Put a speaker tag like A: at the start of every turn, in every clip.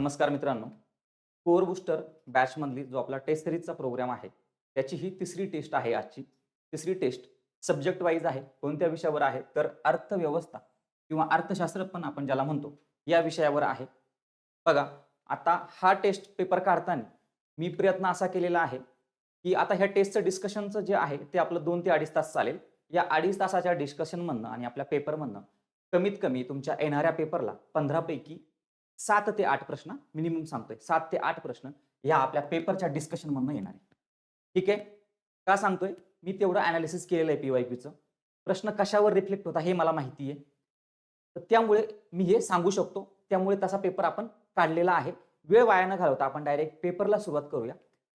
A: नमस्कार मित्रांनो. Core booster बॅचमधली जो आपला टेस्ट सिरीजचा प्रोग्राम आहे, त्याची ही तिसरी टेस्ट आहे आजची. तिसरी टेस्ट सब्जेक्ट वाईज आहे. कोणत्या विषयावर आहे? तर अर्थव्यवस्था किंवा अर्थशास्त्र पण आपण ज्याला म्हणतो, या विषयावर आहे. बघा, आता हा टेस्ट पेपर काढताना मी प्रयत्न असा केलेला आहे, की आता ह्या टेस्टचं डिस्कशनचं जे आहे ते आपलं 2 ते 2.5 तास चालेल. या 2.5 तासाच्या डिस्कशनमधनं आणि आपल्या पेपरमधनं कमीत कमी तुमच्या येणाऱ्या पेपरला 15 पैकी 7 ते 8 प्रश्न मिनिमम सांगतोय. 7 ते 8 प्रश्न या आपल्या पेपरच्या डिस्कशनमधनं येणार आहे. ठीक आहे? का सांगतोय? मी तेवढं एनालिसिस केलेलं आहे पी-वाय-क्यूचं. प्रश्न कशावर रिफ्लेक्ट होता हे मला माहिती आहे. तर त्यामुळे मी हे सांगू शकतो. त्यामुळे तसा पेपर आपण काढलेला आहे. वेळ वाया न घालवता आपण डायरेक्ट पेपरला सुरुवात करूया.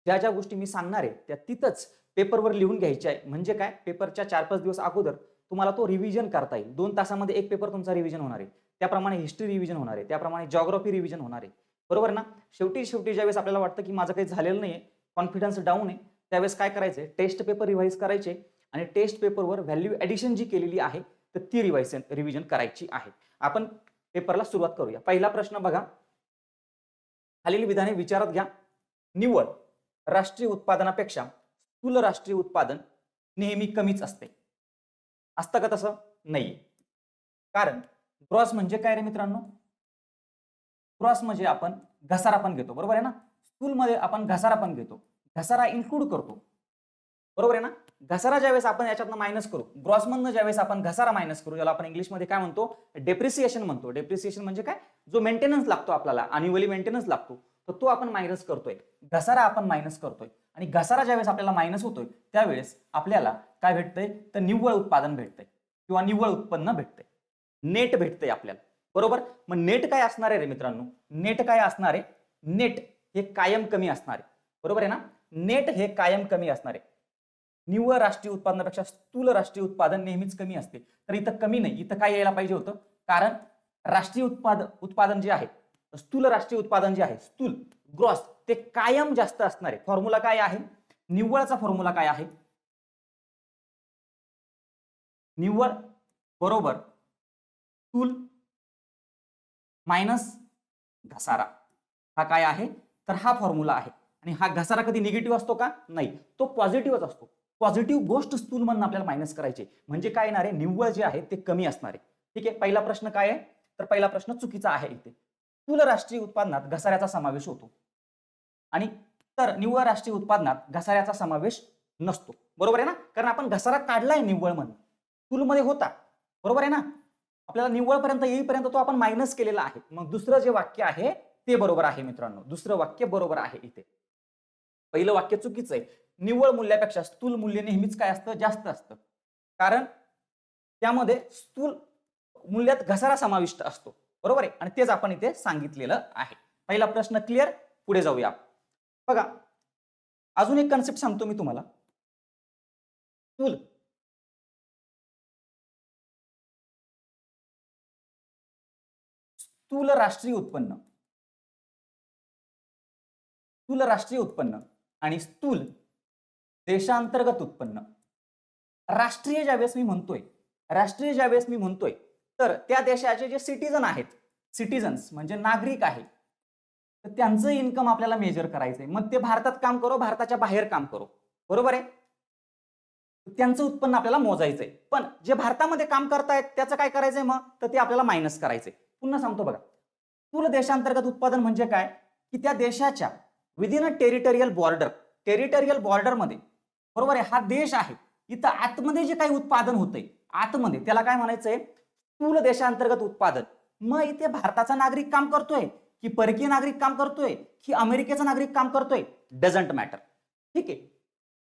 A: ज्या ज्या गोष्टी मी सांगणार आहे त्या तिथंच पेपरवर लिहून घ्यायच्या आहे. म्हणजे काय? पेपरच्या 4-5 दिवस अगोदर तुम्हाला तो रिव्हिजन करता येईल. 2 तासामध्ये एक पेपर तुमचा रिव्हिजन होणार आहे. त्याप्रमाणे हिस्ट्री रिव्हिजन होणार आहे. त्याप्रमाणे जिओग्राफी रिव्हिजन होणार आहे. बरोबर ना? शेवटी ज्यावेळेस आपल्याला वाटतं की माझं काही झालेलं नाहीये, कॉन्फिडन्स डाऊन आहे, त्यावेळेस काय करायचंय? टेस्ट पेपर रिवाईज करायचे आणि टेस्ट पेपरवर व्हॅल्यू एडिशन जी केलेली आहे तर ती रिव्हिजन करायची आहे. आपण पेपरला सुरुवात करूया. पहिला प्रश्न बघा. खालील विधाने विचारात घ्या. निव्वळ राष्ट्रीय उत्पादनापेक्षा स्थूल राष्ट्रीय उत्पादन नेहमी कमीच असते. असतं का तसं? नाही. कारण ग्रॉस म्हणजे काय रे मित्रांनो? ग्रॉस म्हणजे आपण घसारा पण घेतो, बरोबर आहे ना? स्थूलमध्ये आपण घसारा पण घेतो. घसारा इन्क्लूड करतो, बरोबर आहे ना? घसारा ज्यावेळेस आपण याच्यातनं मायनस करू, ग्रॉसमधनं ज्यावेळेस आपण घसारा मायनस करू, ज्याला आपण इंग्लिशमध्ये काय म्हणतो? डेप्रिसिएशन म्हणतो. डेप्रिसिएशन म्हणजे काय? जो मेंटेनन्स लागतो आपल्याला, अॅन्युअली मेंटेनन्स लागतो, तर तो आपण मायनस करतोय. घसारा आपण मायनस करतोय आणि घसारा ज्यावेळेस आपल्याला मायनस होतोय त्यावेळेस आपल्याला काय भेटतंय? तर निव्वळ उत्पादन भेटतंय किंवा निव्वळ उत्पन्न भेटतंय. नेट भेटतंय आपल्याला, बरोबर? मग नेट काय असणार आहे रे मित्रांनो? नेट काय असणार आहे? नेट हे कायम कमी असणार आहे, बरोबर आहे ना? नेट हे कायम कमी असणार आहे. निव्वळ राष्ट्रीय उत्पादनापेक्षा स्थूल राष्ट्रीय उत्पादन नेहमीच कमी असते. तर इथं कमी नाही, इथं काय यायला पाहिजे होतं? कारण राष्ट्रीय उत्पादन जे आहे, स्थूल राष्ट्रीय उत्पादन जे आहे, स्थूल ग्रॉस, ते कायम जास्त असणार आहे. फॉर्म्युला काय आहे? निव्वळचा फॉर्म्युला काय आहे? निव्वळ बरोबर स्थूल मायनस घसारा. हा काय आहे? तर हा फॉर्म्युला आहे. आणि हा घसारा कधी निगेटिव्ह असतो का? नाही, तो पॉझिटिव्हच असतो. पॉझिटिव्ह गोष्ट स्थूल मधून आपल्याला मायनस करायची, म्हणजे काय येणार आहे? निव्वळ जे आहे ते कमी असणार आहे. ठीक आहे? पहिला प्रश्न काय आहे? तर पहिला प्रश्न चुकीचा आहे. इथे स्थूल राष्ट्रीय उत्पादनात घसाऱ्याचा समावेश होतो आणि तर निव्वळ राष्ट्रीय उत्पादनात घसाऱ्याचा समावेश नसतो, बरोबर आहे ना? कारण आपण घसारा काढलाय निव्वळ मधून, स्थूलमध्ये होता, बरोबर आहे ना? आपल्याला निव्वळपर्यंत येईपर्यंत तो आपण मायनस केलेला आहे. मग दुसरं जे वाक्य आहे ते बरोबर आहे मित्रांनो. दुसरं वाक्य बरोबर आहे. इथे पहिलं वाक्य चुकीचं आहे. निव्वळ मूल्यापेक्षा स्थूल मूल्य नेहमीच काय असतं? जास्त असतं. कारण त्यामध्ये स्थूल मूल्यात घसारा समाविष्ट असतो, बरोबर आहे? आणि तेच आपण इथे सांगितलेलं आहे. पहिला प्रश्न क्लिअर. पुढे जाऊया. बघा, अजून एक कन्सेप्ट सांगतो मी तुम्हाला. स्थूल स्थूल राष्ट्रीय उत्पन्न, स्थूल राष्ट्रीय उत्पन्न आणि स्थूल देशांतर्गत उत्पन्न. राष्ट्रीय ज्यावेळेस मी म्हणतोय तर त्या देशाचे जे सिटीजन आहेत, सिटीजन्स म्हणजे नागरिक आहे, तर त्यांचं इन्कम आपल्याला मेजर करायचंय. मग ते भारतात काम करो, भारताच्या बाहेर काम करो, बरोबर आहे? त्यांचं उत्पन्न आपल्याला मोजायचंय. पण जे भारतामध्ये काम करतायत त्याचं काय करायचंय मग? तर ते आपल्याला मायनस करायचंय. पुन्हा सांगतो बघा. स्थूल देशांतर्गत उत्पादन म्हणजे काय? की त्या देशाच्या विदिन अ टेरिटोरियल बॉर्डरमध्ये, बरोबर आहे, हा देश आहे, इथं आतमध्ये जे काही उत्पादन होतंय आतमध्ये, त्याला काय म्हणायचंय? स्थूल देशांतर्गत उत्पादन. मग इथे भारताचा नागरिक काम करतोय की परकीय नागरिक काम करतोय की अमेरिकेचा नागरिक काम करतोय, डझंट मॅटर. ठीक आहे?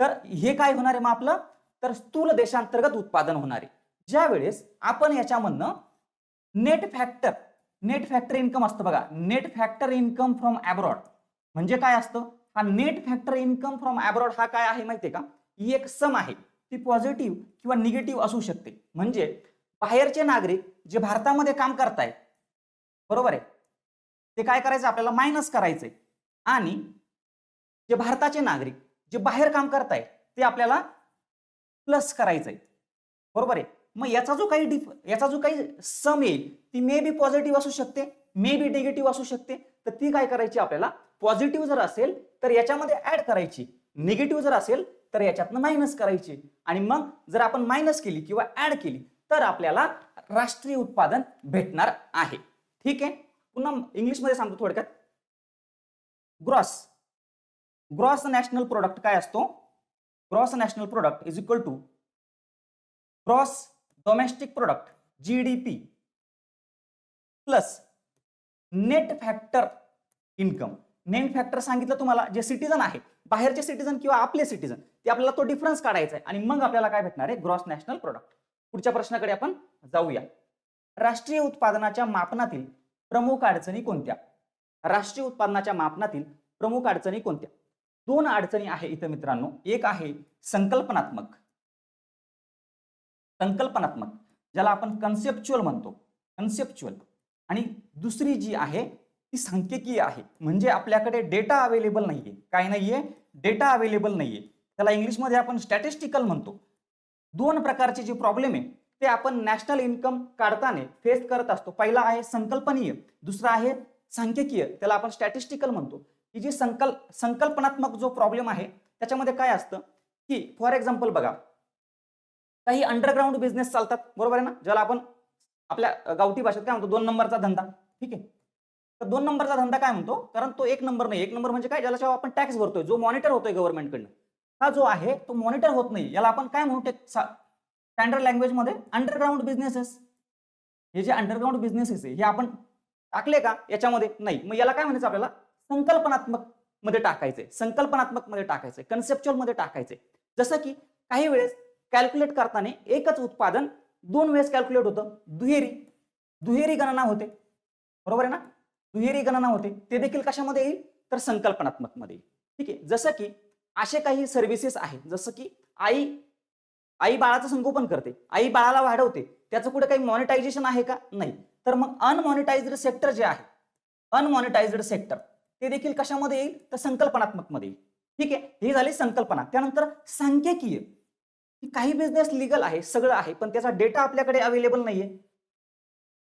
A: तर हे काय होणार आहे मग आपलं? तर स्थूल देशांतर्गत उत्पादन होणार आहे. ज्या वेळेस आपण याच्यामधनं नेट फॅक्टर इन्कम असतं बघा. Net factor income from abroad म्हणजे काय असतं? हा net factor income from abroad हा काय आहे माहितीये का? ही एक सम आहे. ती पॉझिटिव्ह किंवा निगेटिव्ह असू शकते. म्हणजे बाहेरचे नागरिक जे भारतामध्ये काम करतायत, बरोबर आहे, ते काय करायचं? आपल्याला मायनस करायचंय. आणि जे भारताचे नागरिक जे बाहेर काम करतायत ते आपल्याला प्लस करायचंय, बरोबर आहे? मग याचा जो काही सम येईल ती मे बी पॉझिटिव्ह असू शकते, मे बी निगेटिव्ह असू शकते. तर ती काय करायची आपल्याला, पॉझिटिव्ह जर असेल तर याच्यामध्ये ऍड करायची, निगेटिव्ह जर असेल तर याच्यातनं मायनस करायची, आणि मग जर आपण मायनस केली किंवा ऍड केली तर आपल्याला राष्ट्रीय उत्पादन भेटणार आहे. ठीक आहे, पुन्हा इंग्लिशमध्ये सांगतो थोडक्यात. ग्रॉस नॅशनल प्रोडक्ट काय असतो, gross national product is equal to gross domestic product GDP plus net factor income. Net factor सांगितलं तुम्हाला, जे सिटीजन आहे, बाहेरचे सिटीजन किंवा आपले सिटीजन, ते आपल्याला तो डिफरन्स काढायचा आहे, आणि मग आपल्याला काय भेटणार आहे, ग्रॉस नॅशनल प्रोडक्ट. पुढच्या प्रश्नाकडे आपण जाऊया. राष्ट्रीय उत्पादनाच्या मापनातील प्रमुख अडचणी कोणत्या? राष्ट्रीय उत्पादनाच्या मापनातील प्रमुख अडचणी कोणत्या? दोन अडचणी आहे इथं मित्रांनो. एक आहे संकल्पनात्मक, ज्याला आपण कन्सेप्च्युअल म्हणतो, कन्सेप्च्युअल, आणि दुसरी जी आहे ती सांख्यिकीय आहे. म्हणजे आपल्याकडे डेटा अवेलेबल नाहीये. काय नाहीये? डेटा अवेलेबल नाहीये. त्याला इंग्लिशमध्ये आपण स्टॅटिस्टिकल म्हणतो. दोन प्रकारचे जे प्रॉब्लेम आहे ते आपण नॅशनल इन्कम काढताना फेस करत असतो. पहिला आहे संकल्पनीय, दुसरा आहे सांख्यिकीय, त्याला आपण स्टॅटिस्टिकल म्हणतो. ही जी संकल्पनात्मक जो प्रॉब्लेम आहे त्याच्यामध्ये काय असतं की, फॉर एक्झाम्पल बघा, काही अंडरग्राऊंड बिझनेस चालतात, बरोबर आहे ना, ज्याला आपण आपल्या गावठी भाषेत काय म्हणतो, 2 नंबरचा धंदा. ठीक आहे, तर 2 नंबरचा धंदा काय म्हणतो, कारण तो 1 नंबर नाही. 1 नंबर म्हणजे काय, ज्याला आपण टॅक्स भरतोय, जो मॉनिटर होतोय गव्हर्नमेंटकडनं, हा जो आहे तो मॉनिटर होत नाही. याला आपण काय म्हणतो स्टँडर्ड लँग्वेज मध्ये, अंडरग्राऊंड बिझनेसेस. हे जे अंडरग्राऊंड बिझनेसेस आहे हे आपण टाकले का याच्यामध्ये? नाही. मग याला काय म्हणायचं आपल्याला, संकल्पनात्मक मध्ये टाकायचंय, संकल्पनात्मक मध्ये टाकायचंय, कन्सेप्च्युअल मध्ये टाकायचंय. जसं की काही वेळेस कॅल्क्युलेट करताना एकच उत्पादन 2 वेळेस कॅल्क्युलेट होतं, दुहेरी गणना होते, बरोबर आहे ना, दुहेरी गणना होते. ते देखील कशामध्ये येईल, तर संकल्पनात्मक मध्ये. ठीक आहे, जसं की असे काही सर्व्हिसेस आहेत, जसं की आई बाळाचं संगोपन करते, आई बाळाला वाढवते, त्याचं कुठे काही मॉनिटायझेशन आहे का? नाही. तर मग अनमॉनिटाइज्ड सेक्टर जे आहे, अनमॉनिटाइज्ड सेक्टर, ते देखील कशामध्ये येईल, तर संकल्पनात्मक मध्ये येईल. ठीक आहे, ही झाली संकल्पना. त्यानंतर सांख्यिकीय, काही बिझनेस लीगल आहे, सगळं आहे, पण त्याचा डेटा आपल्याकडे अवेलेबल नाहीये.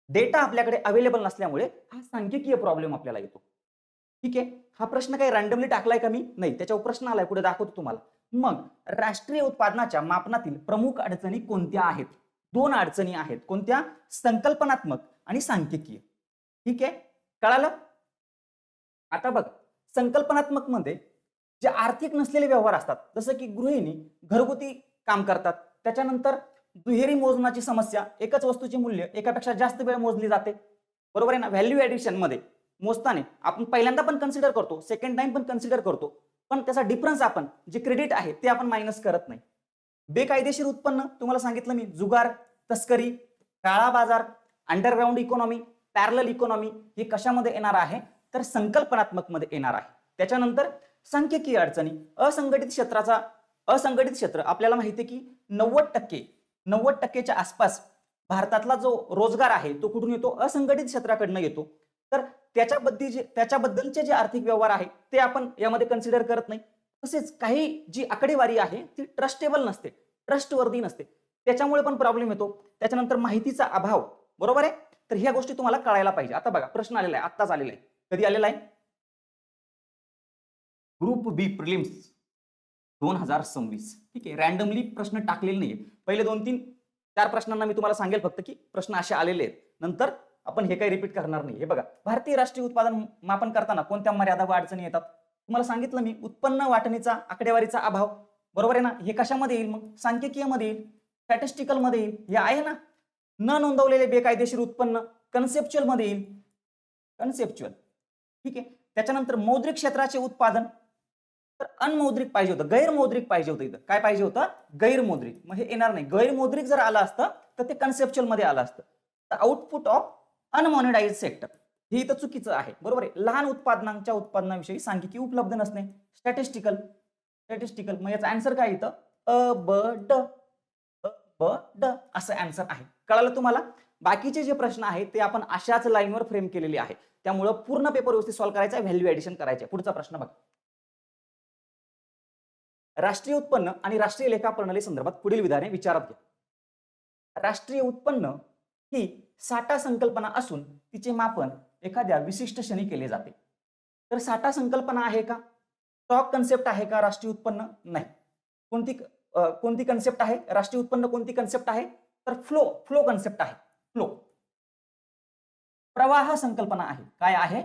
A: डेटा आपल्याकडे अवेलेबल नसल्यामुळे हा सांख्यिकीय प्रॉब्लेम आपल्याला येतो. ठीक आहे, हा प्रश्न काही रँडमली टाकलाय का मी? नाही, त्याच्यावर प्रश्न आलाय, पुढे दाखवतो तुम्हाला. मग राष्ट्रीय उत्पादनाच्या मापनातील प्रमुख अडचणी कोणत्या आहेत? 2 अडचणी आहेत. कोणत्या? संकल्पनात्मक आणि सांख्यिकीय. ठीक आहे, कळालं? आता बघ, संकल्पनात्मक मध्ये जे आर्थिक नसलेले व्यवहार असतात, जसं की गृहिणी घरगुती काम करतात, त्याच्यानंतर दुहेरी मोजण्याची समस्या, एकच वस्तूचे मूल्य एकापेक्षा जास्त वेळ मोजली जाते, बरोबर आहे ना. व्हॅल्यू ऍडिशन मध्ये मोजताना आपण पहिल्यांदा पण कन्सिडर करतो, सेकंड टाइम पण कन्सिडर करतो, पण त्याचा डिफरन्स आपण जे क्रेडिट आहे ते आपण मायनस करत नाही. बेकायदेशीर उत्पन्न, तुम्हाला सांगितलं मी, जुगार, तस्करी, काळा बाजार, अंडरग्राऊंड इकॉनॉमी, पॅरलल इकॉनॉमी, हे कशामध्ये येणार आहे, तर संकल्पनात्मक मध्ये येणार आहे. त्याच्यानंतर सांख्यिकीय अडचणी, असंघटित क्षेत्र, आपल्याला माहिती आहे की 90%च्या आसपास भारतातला जो रोजगार आहे तो कुठून येतो, असंघटित क्षेत्राकडनं येतो. तर त्याच्याबद्दलचे जे आर्थिक व्यवहार आहे ते आपण यामध्ये कन्सिडर करत नाही. तसेच काही जी आकडेवारी आहे ती ट्रस्टेबल नसते, ट्रस्टवर्दी नसते, त्याच्यामुळे पण प्रॉब्लेम येतो. त्याच्यानंतर माहितीचा अभाव, बरोबर आहे. तर ह्या गोष्टी तुम्हाला कळायला पाहिजे. आता बघा, प्रश्न आलेला आहे, आत्ताच आलेला आहे. कधी आलेला आहे? ग्रुप बी प्रिलिम्स 2026. ठीक आहे, रॅन्डमली प्रश्न टाकलेले नाहीये. पहिले 2-3-4 प्रश्नांना मी तुम्हाला सांगेल फक्त की प्रश्न असे आलेले आहेत, नंतर आपण हे काही रिपीट करणार नाही. हे बघा, भारतीय राष्ट्रीय उत्पादन मापन करताना कोणत्या मर्यादा व अडचणी येतात? तुम्हाला सांगितलं मी, उत्पन्न वाटणीचा आकडेवारीचा अभाव, बरोबर आहे ना. हे कशामध्ये येईल मग? सांख्यिकीय मध्ये येईल, स्टॅटिस्टिकल मध्ये येईल. हे आहे ना, न नोंदवलेले बेकायदेशीर उत्पन्न कन्सेप्च्युअल मध्ये येईल, कन्सेप्च्युअल. ठीक आहे, त्याच्यानंतर मौद्रिक क्षेत्राचे उत्पादन, तर अनमौद्रिक पाहिजे होतं, गैरमौद्रिक पाहिजे होतं. इथं काय पाहिजे होतं? गैरमौद्रिक. मग हे येणार नाही. गैरमौद्रिक जर आलं असतं तर ते कन्सेप्च्युअल मध्ये आलं असतं. तर आउटपुट ऑफ अनमॉनिटाइज्ड सेक्टर, हे इथं चुकीचं आहे, बरोबर आहे. लहान उत्पादनांच्या उत्पादनाविषयी सांख्यिकी उपलब्ध नसणे, स्टॅटिस्टिकल. मग याचा आन्सर काय इथं? अ ब ड असं आन्सर आहे. कळालं तुम्हाला? बाकीचे जे प्रश्न आहेत ते आपण अशाच लाईनवर फ्रेम केलेले आहे, त्यामुळे पूर्ण पेपर व्यवस्थित सॉल्व्ह करायचा, व्हॅल्यू ऍडिशन करायचे. पुढचा प्रश्न बघा. राष्ट्रीय उत्पन्न आणि राष्ट्रीय लेखा प्रणाली संदर्भात पुढील विधाने विचारात घ्या. राष्ट्रीय उत्पन्न ही साठा संकल्पना असून तिचे मापन एखाद्या विशिष्ट क्षणी केले जाते. तर साठा संकल्पना आहे का? स्टॉक कन्सेप्ट आहे का राष्ट्रीय उत्पन्न? नाही. कोणती कन्सेप्ट आहे? राष्ट्रीय उत्पन्न कोणती कन्सेप्ट आहे? तर फ्लो कन्सेप्ट आहे. फ्लो. प्रवाह संकल्पना आहे. काय आहे?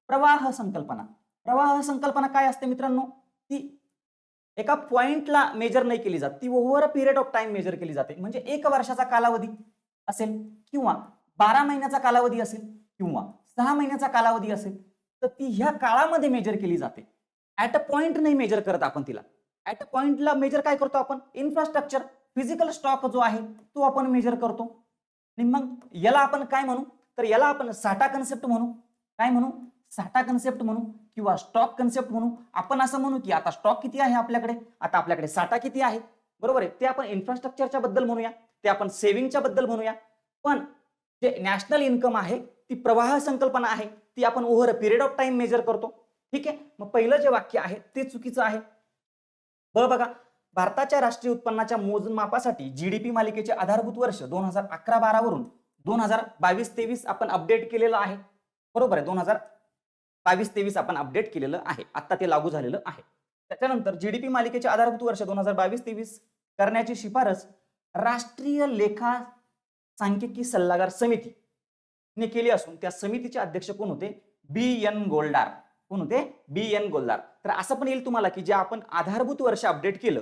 A: प्रवाह संकल्पना. प्रवाह संकल्पना काय असते मित्रांनो? ती एका पॉइंटला मेजर नाही केली जात, ती over a period of time measure केली जाते. म्हणजे 1 वर्षाचा कालावधी असेल किंवा 12 महिन्याचा कालावधी असेल किंवा 6 महिन्याचा कालावधी असेल, तर ती ह्या काळामध्ये मेजर केली जाते. ऍट अ पॉइंट नाही मेजर करत आपण तिला. ऍट अ पॉइंटला मेजर काय करतो आपण? इन्फ्रास्ट्रक्चर, फिजिकल स्टॉक जो आहे तो आपण मेजर करतो. आणि मग याला आपण काय म्हणू? तर याला आपण साठा कन्सेप्ट म्हणू. काय म्हणू? साठा कन्सेप्ट म्हणू किंवा स्टॉक कन्सेप्ट म्हणू. आपण असं म्हणू की आता स्टॉक किती आहे आपल्याकडे, आता आपल्याकडे साठा किती आहे, बरोबर आहे. ते आपण इन्फ्रास्ट्रक्चरच्या बद्दल म्हणूया, ते आपण सेव्हिंगच्या बद्दल म्हणूया. पण जे नॅशनल इन्कम आहे ती प्रवाह संकल्पना आहे, ती आपण over a period of time measure करतो. ठीक आहे. मग पहिलं जे वाक्य आहे ते चुकीचं आहे. बघा, भारताच्या राष्ट्रीय उत्पन्नाच्या मोजमापासाठी जीडीपी मालिकेचे आधारभूत वर्ष 2011-12 वरून 2022-23 आपण अपडेट केलेलं आहे. बरोबर आहे. 2022-23 आपण अपडेट केलेलं आहे. आता ते लागू झालेलं आहे. त्याच्यानंतर जीडीपी मालिकेचे आधारभूत वर्ष 2022-23 करण्याची शिफारस राष्ट्रीय लेखा सांख्यिकी सल्लागार समितीने केली असून त्या समितीचे अध्यक्ष कोण होते? बी.एन. गोल्डार. कोण होते? बी.एन. गोल्दार. तर असं पण येईल तुम्हाला की जे आपण आधारभूत वर्ष अपडेट केलं,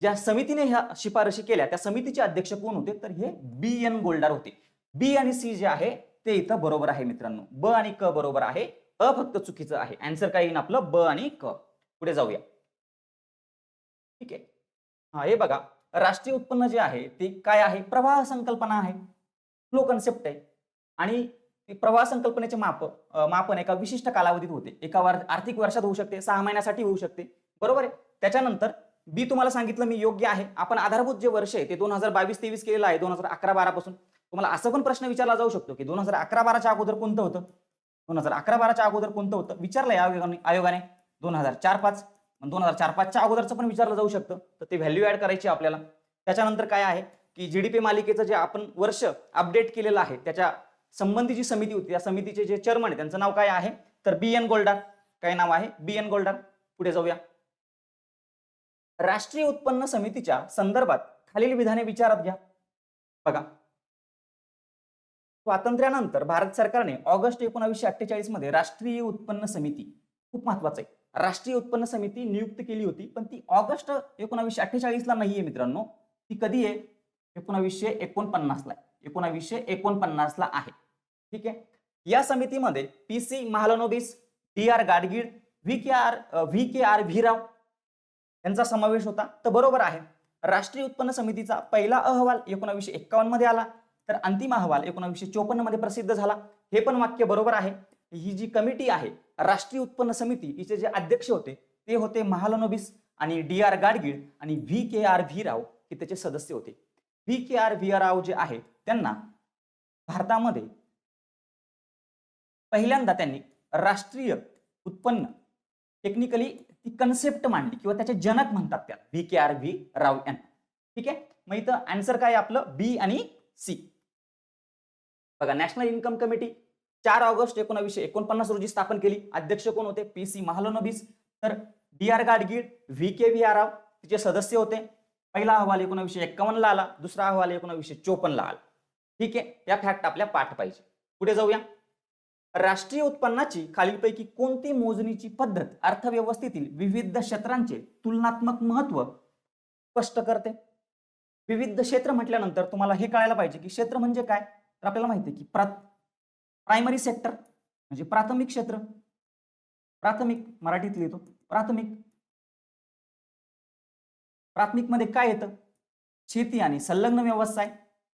A: ज्या समितीने ह्या शिफारशी केल्या त्या समितीचे अध्यक्ष कोण होते? तर हे बी.एन. गोल्डार होते. बी आणि सी जे आहे ते इथं बरोबर आहे मित्रांनो. ब आणि क बरोबर आहे, अ फक्त चुकीचं आहे. आन्सर काय येईल आपलं? ब आणि क. पुढे जाऊया. ठीक आहे. हा, हे बघा, राष्ट्रीय उत्पन्न जे आहे ते काय आहे? प्रवाह संकल्पना आहे, फ्लो कन्सेप्ट आहे. आणि प्रवाह संकल्पनेचे मापन एका विशिष्ट कालावधीत होते. एका आर्थिक वर्षात होऊ शकते, 6 महिन्यासाठी होऊ शकते. बरोबर आहे. त्याच्यानंतर बी तुम्हाला सांगितलं मी योग्य आहे. आपण आधारभूत जे वर्ष आहे ते 2022-23 केलेलं आहे, 2011-12 पासून. तुम्हाला असं पण प्रश्न विचारला जाऊ शकतो की 2011-12च्या अगोदर कोणतं होतं? 2011-12च्या अगोदर कोणतं होतं विचारलंय आयोगाने. 2004-5. 2004-5च्या अगोदरचं पण विचारलं जाऊ शकतं. तर ते व्हॅल्यू ऍड करायची आपल्याला. त्याच्यानंतर काय आहे की जीडीपी मालिकेचं जे आपण वर्ष अपडेट केलेलं आहे त्याच्या संबंधी जी समिती होती त्या समितीचे जे चेअरमन आहे त्यांचं नाव काय आहे? तर बी.एन. गोल्डार. काय नाव आहे? बी.एन. गोल्डार. पुढे जाऊया. राष्ट्रीय उत्पन्न समितीच्या संदर्भात खालील विधाने विचारात घ्या. बघा, स्वातंत्र्यानंतर भारत सरकारने ऑगस्ट 1948 मध्ये राष्ट्रीय उत्पन्न समिती, खूप महत्वाचं आहे, राष्ट्रीय उत्पन्न समिती नियुक्त केली होती. पण ती ऑगस्ट 1948 ला नाहीये मित्रांनो. ती कधी आहे? 1949 ला. 1949 ला आहे. ठीक आहे. या समितीमध्ये पी.सी. महालनोबिस, डी.आर. गाडगीळ, व्ही.के.आर. भीराव यांचा समावेश होता. तर बरोबर आहे. राष्ट्रीय उत्पन्न समितीचा पहिला अहवाल 1951 मध्ये आला, तर अंतिम अहवाल 1954 मध्ये प्रसिद्ध झाला. हे पण वाक्य बरोबर आहे. ही जी कमिटी आहे राष्ट्रीय उत्पन्न समिती, हिचे जे अध्यक्ष होते ते होते महालनोबिस आणि डी.आर. गाडगीळ आणि व्ही.के.आर. भीराव हे त्याचे सदस्य होते. व्ही.के.आर. भीराव जे आहे त्यांना भारतामध्ये पहिल्यांदा त्यांनी राष्ट्रीय उत्पन्न टेक्निकली ती कन्सेप्ट मांडली किंवा त्याचे जनक म्हणतात त्या व्ही.के.आर. राव यांना. ठीक आहे. मग इथं आन्सर काय आपलं? बी आणि सी. बघा, नॅशनल इन्कम कमिटी 4 ऑगस्ट 1949 रोजी स्थापन केली. अध्यक्ष कोण होते? पी.सी. महालनोबिस. तर डी.आर. गाडगीळ, व्ही.के. राव तिचे सदस्य होते. पहिला अहवाल 1951 ला आला, दुसरा अहवाल 1954 ला आला. ठीक आहे. या फॅक्ट आपल्या पाठ पाहिजे. पुढे जाऊया. राष्ट्रीय उत्पन्नाची खालीलपैकी कोणती मोजणीची पद्धत अर्थव्यवस्थेतील विविध क्षेत्रांचे तुलनात्मक महत्व स्पष्ट करते? विविध क्षेत्र म्हटल्यानंतर तुम्हाला हे कळायला पाहिजे की क्षेत्र म्हणजे काय. तर आपल्याला माहिती आहे की प्रायमरी सेक्टर म्हणजे प्राथमिक क्षेत्र. प्राथमिक मराठीत लिहितो प्राथमिक. प्राथमिक मध्ये काय येतं? शेती आणि संलग्न व्यवसाय.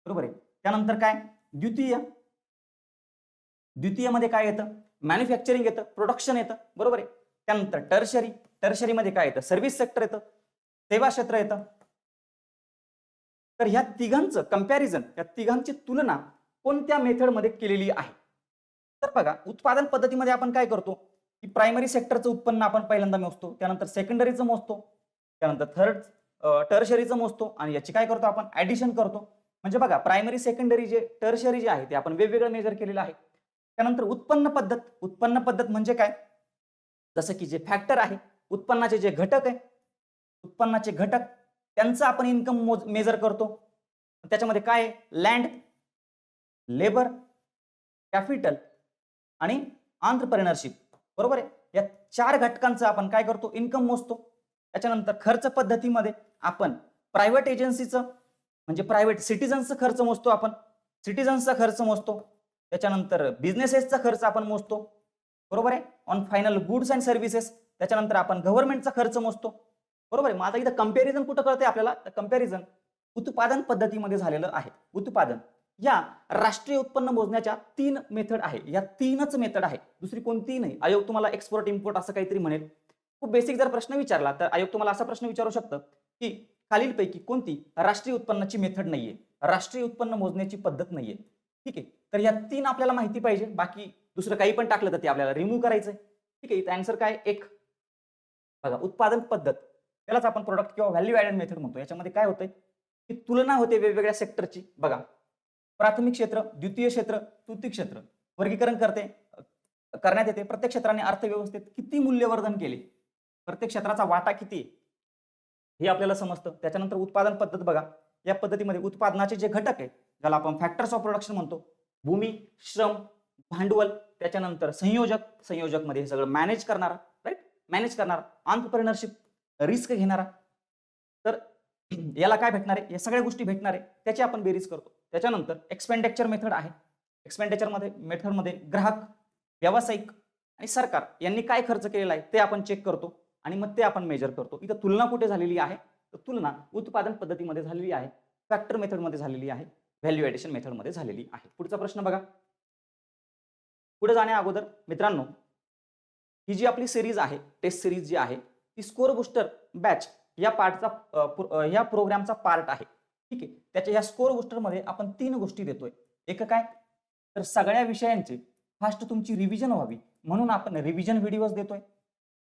A: बरोबर आहे. त्यानंतर काय? द्वितीय. द्वितीय मध्ये काय येतं? मॅन्युफॅक्चरिंग येतं, प्रोडक्शन येतं. बरोबर आहे. त्यानंतर टर्शरी. टर्शरी मध्ये काय येतं? सर्व्हिस सेक्टर येतं, सेवा क्षेत्र येतं. तर ह्या तिघांचं कंपॅरिझन, या तिघांची तुलना कोणत्या मेथडमध्ये केलेली आहे? तर बघा, उत्पादन पद्धतीमध्ये आपण काय करतो की प्रायमरी सेक्टरचं उत्पन्न आपण पहिल्यांदा मोजतो, त्यानंतर सेकंडरीचं मोजतो, त्यानंतर टर्शरीचं मोजतो आणि याची काय करतो आपण? ऍडिशन करतो. म्हणजे बघा, प्रायमरी सेकंडरी जे टर्शरी जे आहे ते आपण वेगवेगळं मेजर केलेलं आहे. त्यानंतर उत्पन्न पद्धत. उत्पन्न पद्धत म्हणजे काय? जसं की जे फॅक्टर आहे, उत्पन्नाचे जे घटक आहे, उत्पन्नाचे घटक त्यांचं आपण इन्कम मेजर करतो. त्याच्यामध्ये काय आहे? लँड, लेबर, कॅपिटल आणि एंटरप्रेन्योरशिप. बरोबर आहे. या 4 घटकांचं आपण काय करतो? इन्कम मोजतो. त्याच्यानंतर खर्च पद्धतीमध्ये आपण प्रायव्हेट एजन्सीचं म्हणजे प्रायव्हेट सिटीजन्सचा खर्च मोजतो आपण. सिटीजन्सचा खर्च मोजतो. त्याच्यानंतर बिझनेसेसचा खर्च आपण मोजतो. बरोबर आहे. On final goods and services. त्याच्यानंतर आपण गव्हर्नमेंटचा खर्च मोजतो. बरोबर आहे. मग आता इथं कंपॅरिझन कुठं कळते आपल्याला? तर कंपॅरिझन उत्पादन पद्धतीमध्ये झालेलं आहे. उत्पादन या राष्ट्रीय उत्पन्न मोजण्याच्या 3 मेथड आहे. या 3च मेथड आहे, दुसरी कोणतीही नाही. आयोग तुम्हाला एक्सपोर्ट इम्पोर्ट असं काहीतरी म्हणेल. खूप बेसिक जर प्रश्न विचारला तर आयोग तुम्हाला असा प्रश्न विचारू शकतं की खालीलपैकी कोणती राष्ट्रीय उत्पन्नाची मेथड नाहीये, राष्ट्रीय उत्पन्न मोजण्याची पद्धत नाहीये. ठीक आहे. तर या 3 आपल्याला माहिती पाहिजे. बाकी दुसरं काही पण टाकलं तर ते आपल्याला रिमूव्ह करायचंय. ठीक आहे. इथं आन्सर काय? एक बघा, उत्पादन पद्धत त्यालाच आपण प्रोडक्ट किंवा व्हॅल्यू ॲडेड मेथड म्हणतो. याच्यामध्ये काय होतंय की तुलना होते वेगवेगळ्या सेक्टरची. बघा, प्राथमिक क्षेत्र, द्वितीय क्षेत्र, तृतीय क्षेत्र वर्गीकरण करण्यात येते. प्रत्येक क्षेत्राने अर्थव्यवस्थेत किती मूल्यवर्धन केले, प्रत्येक क्षेत्राचा वाटा किती आहे, हे आपल्याला समजतं. त्याच्यानंतर उत्पादन पद्धत बघा, या पद्धतीमध्ये उत्पादनाचे जे घटक आहे ज्याला आपण फॅक्टर्स ऑफ प्रोडक्शन म्हणतो, भूमी, श्रम, भांडवल, त्याच्यानंतर संयोजक मध्ये हे सगळं मॅनेज करणारा, राईट, मॅनेज करणारा, एंटरप्रेन्योरशिप, रिस्क घेणारा. तर याला काय भेटणार आहे? या सगळ्या गोष्टी भेटणार आहे, त्याची आपण बेरीज करतो. त्याच्यानंतर एक्सपेंडिचर मेथड आहे. एक्सपेंडिचर मेथडमध्ये ग्राहक, व्यावसायिक आणि सरकार यांनी काय खर्च केलेला आहे ते आपण चेक करतो आणि मग ते आपण मेजर करतो. इथं तुलना कुठे झालेली आहे? तर तुलना उत्पादन पद्धतीमध्ये झालेली आहे, फॅक्टर मेथडमध्ये झालेली आहे, व्हॅल्यू ॲडिशन मेथडमध्ये झालेली आहे. पुढचा प्रश्न बघा. पुढे जाण्या अगोदर मित्रांनो, ही जी आपली सिरीज आहे, टेस्ट सिरीज जी आहे, ती स्कोर बुस्टर बॅच या पार्टचा या प्रोग्रामचा पार्ट आहे. ठीक आहे. त्याच्या या स्कोर बुस्टरमध्ये आपण 3 गोष्टी देतोय. एक काय? तर सगळ्या विषयांची फास्ट तुमची रिव्हिजन व्हावी म्हणून आपण रिव्हिजन व्हिडिओज देतोय.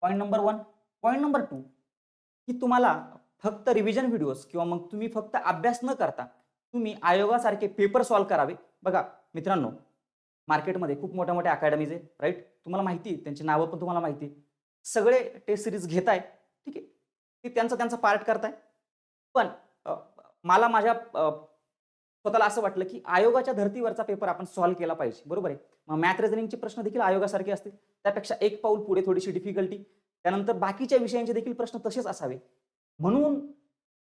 A: Point number 1. पॉईंट नंबर 2 की तुम्हाला फक्त रिव्हिजन व्हिडिओज किंवा मग तुम्ही फक्त अभ्यास न करता तुम्ही आयोगासारखे पेपर सॉल्व्ह करावे. बघा मित्रांनो, मार्केटमध्ये खूप मोठ्या मोठ्या अकॅडमीज आहे, राईट, तुम्हाला माहिती आहे, त्यांची नावं पण तुम्हाला माहिती आहे. सगळे टेस्ट सिरीज घेताय, ठीक आहे, ते त्यांचा पार्ट करताय. पण मला माझ्या स्वतःला असं वाटलं की आयोगाच्या धर्तीवरचा पेपर आपण सॉल्व्ह केला पाहिजे. बरोबर आहे. मग मॅथ रिझनिंगचे प्रश्न देखील आयोगासारखे असतील, त्यापेक्षा एक पाऊल पुढे थोडीशी डिफिकल्टी, त्यानंतर बाकीच्या विषयांचे देखील प्रश्न तसेच असावे म्हणून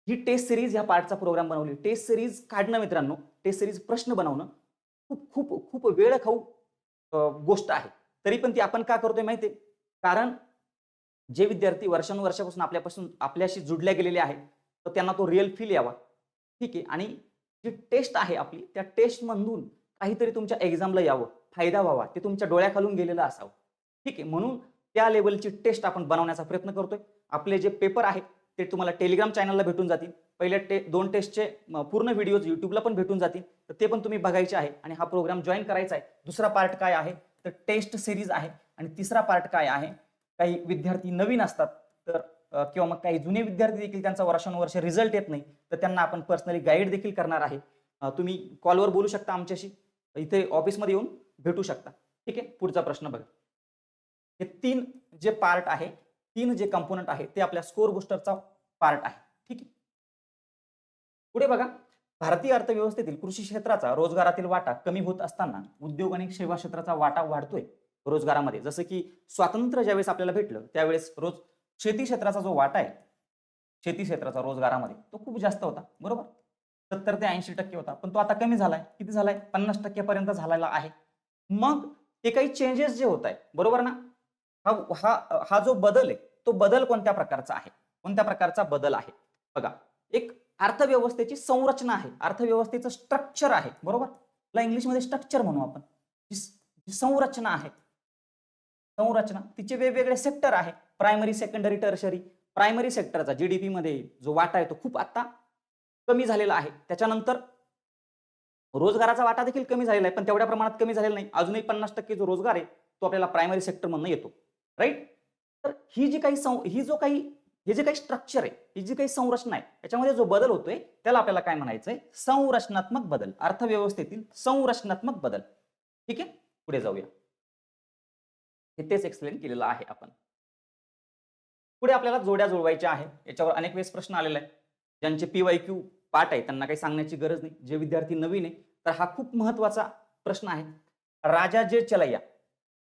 A: ही टेस्ट सिरीज ह्या पार्टचा प्रोग्राम बनवली. टेस्ट सिरीज काढणं मित्रांनो, टेस्ट सिरीज प्रश्न बनवणं खूप खूप खूप वेळ खाऊ गोष्ट आहे. तरी पण ती आपण का करतोय माहिती आहे? कारण जे विद्यार्थी वर्षानुवर्षापासून आपल्याशी जुडल्या गेलेले आहेत, तर त्यांना तो रिअल फील यावा. ठीक आहे. आणि जी टेस्ट आहे आपली, त्या टेस्टमधून काहीतरी तुमच्या एक्झामला यावं, फायदा व्हावा, ते तुमच्या डोळ्याखालून गेलेलं असावं. ठीक आहे. म्हणून त्या लेवलची टेस्ट आपण बनवण्याचा प्रयत्न करतोय. आपले जे पेपर आहेत ते तुम्हाला टेलिग्राम चॅनलला भेटून जातील. पहिल्या 2 टेस्टचे पूर्ण व्हिडिओज युट्यूबला पण भेटून जातील, तर ते पण तुम्ही बघायचे आहे आणि हा प्रोग्राम जॉईन करायचा आहे. दुसरा पार्ट काय आहे? तर टेस्ट सिरीज आहे. आणि तिसरा पार्ट काय आहे? काही विद्यार्थी नवीन असतात तर किंवा मग काही जुने विद्यार्थी देखील त्यांचा वर्षानुवर्ष रिझल्ट येत नाही, तर त्यांना आपण पर्सनली गाईड देखील करणार आहे. तुम्ही कॉलवर बोलू शकता आमच्याशी, इथे ऑफिसमध्ये येऊन भेटू शकता. ठीक आहे. पुढचा प्रश्न बघा. हे 3 जे पार्ट आहे, 3 जे कंपोनंट आहे ते आपल्या स्कोर बुस्टरचा पार्ट आहे. ठीक आहे. पुढे बघा, भारतीय अर्थव्यवस्थेतील कृषी क्षेत्राचा रोजगारातील वाटा कमी होत असताना उद्योग आणि सेवा क्षेत्राचा वाटा वाढतोय रोजगारामध्ये. जसं की स्वातंत्र्य ज्यावेळेस आपल्याला भेटलं त्यावेळेस शेती क्षेत्राचा जो वाटा आहे, शेती क्षेत्राचा रोजगारामध्ये तो खूप जास्त होता. बरोबर, 70 ते 80% होता. पण तो आता कमी झालाय. किती झालाय? 50% पर्यंत झालेला आहे. मग ते काही चेंजेस जे होत आहे, बरोबर ना, हा हा हा जो बदल आहे, तो बदल कोणत्या प्रकारचा आहे? कोणत्या प्रकारचा बदल आहे? बघा, एक अर्थव्यवस्थेची संरचना आहे, अर्थव्यवस्थेचं स्ट्रक्चर आहे. बरोबर, त्याला इंग्लिशमध्ये स्ट्रक्चर म्हणू आपण. जी संरचना आहे, संरचना तिचे वेगवेगळे सेक्टर आहे, प्रायमरी, सेकंडरी, टर्शरी. प्रायमरी सेक्टरचा जीडीपी मध्ये जो वाटा आहे तो खूप आता कमी झालेला आहे. त्याच्यानंतर रोजगाराचा वाटा देखील कमी झालेला आहे, पण तेवढ्या प्रमाणात कमी झालेला नाही. अजूनही 50% जो रोजगार आहे तो आपल्याला प्रायमरी सेक्टर मधून येतो, राईट. तर ही जी काही हे जे काही स्ट्रक्चर आहे, ही जी काही संरचना आहे, याच्यामध्ये जो बदल होतोय त्याला आपल्याला काय म्हणायचंय? संरचनात्मक बदल, अर्थव्यवस्थेतील संरचनात्मक बदल. ठीक आहे. पुढे जाऊया. हे तेच एक्सप्लेन केलेलं आहे आपण. पुढे आपल्याला जोड्या जुळवायच्या आहे. याच्यावर अनेक वेळेस प्रश्न आलेला आहे. ज्यांचे PYQ पाठ आहे त्यांना काही सांगण्याची गरज नाही. जे विद्यार्थी नवीन आहे तर हा खूप महत्त्वाचा प्रश्न आहे. राजा जे चलैया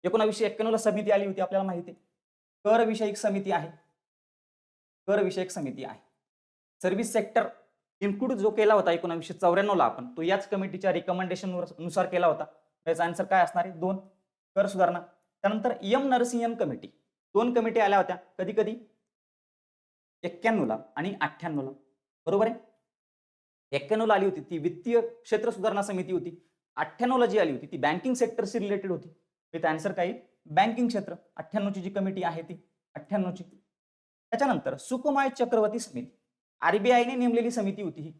A: 1991 ला समिती आली होती, आपल्याला माहिती आहे. कर विषयक समिती आहे. कर विषयक समिती आहे. सर्व्हिस सेक्टर इन्क्लूड जो केला होता 1994 ला आपण, तो याच कमिटीच्या रिकमेंडेशन नुसार केला होता. याचा आन्सर काय असणार आहे? 2 कर सुधारणा. त्यानंतर नरसिंहन कमिटी, 2 कमिटी आल्या होत्या. कधी कधी 91 ला आणि 98 ला, बरोबर आहे. 91 ला आली होती ती वित्तीय क्षेत्र सुधारणा समिती होती. 98 ला जी आली होती ती बँकिंग सेक्टरशी रिलेटेड होती. विथ आन्सर काय? बँकिंग क्षेत्र. 98 ची जी कमिटी आहे ती 98 ची. त्याच्यानंतर सुकुमाय चक्रवर्ती समिती, आरबीआयने नेमलेली समिती होती ही.